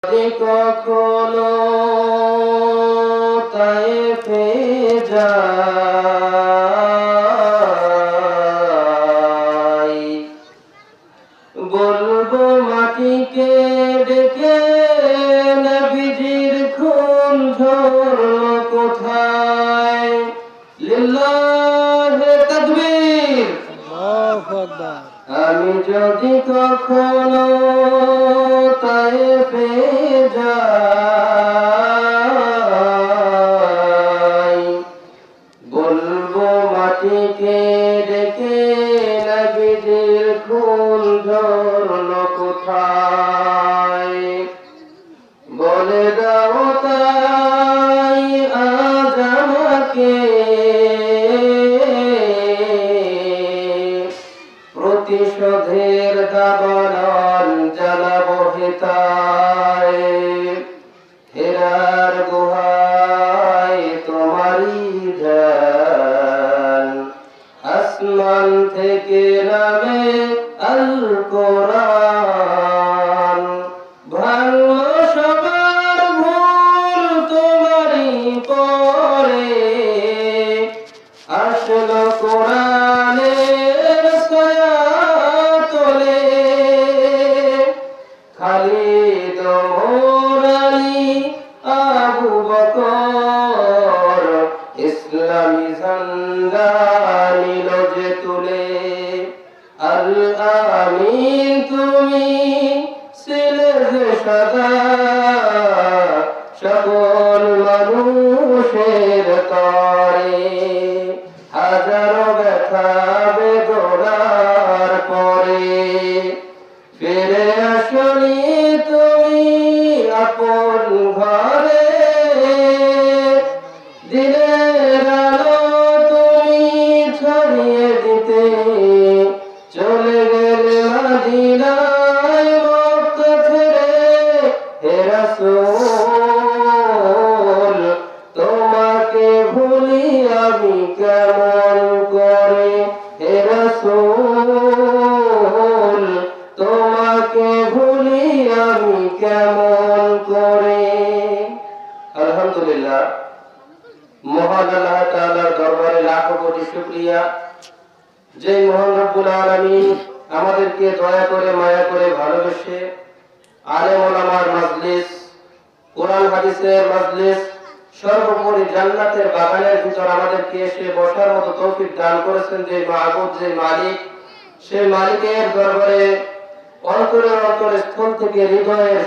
কখনো তায়েফে যাই, বলবো মাটিকে ডেকে নবীজির খুন ঝরলো কোথায়। লিল্লাহে তাকবীর, আল্লাহু আকবার। আমি যদি কখনো তায়েফে যাই, বলবো মাটিকে ডেকে নবীজির খুন ঝরলো কোথায়। বলে দাও তাই আজ আমাকে প্রতিশোধের দাবানল জ্বালাবো হেতায়। হেরার গুহায় তোমারই ধ্যান, আসমান থেকে নামে আল কোরআন। ভাঙলো সবার ভুল তোমারই পরে, আসলো কোরআনের ছায়া তোলে। খালিদ ওমর আলী আবু বকর ইসলামী ঝান্ডা নিল যে তুলে। আল আমিন তুমি ছিলে যে সদা সকল মানুষের তরে। হাজারো ব্যথা বেদনার পরে ফিরে আসনি তুমি আপন ঘরে। দিনের আলো তুমি ছড়িয়ে দিতে চলে গেলে মদিনায় মক্কা ছেড়ে। হে রাসূল তোমাকে ভুলি আমি কেমন করে। হে রাসূল তোমাকে ভুলি আমি কেমন করে। আলহামদুলিল্লাহ, মহান আল্লাহ তাআলার দরবারে লাখো কোটি শুকরিয়া, যে মহান রব্বুল আলামিন আমাদেরকে দয়া করে মায়া করে ভালোবেসে আলেম ওলামার মাজলিস, কোরআন হাদিসের মাজলিস, সর্বোপরি জান্নাতের বাগানের ভিতর আমাদেরকে এসে বসার মতো তৌফিক দান করেছেন যে মাবুদ, যে মালিক, সেই মালিকের দরবারে অন্তরের স্থল থেকে হৃদয়ের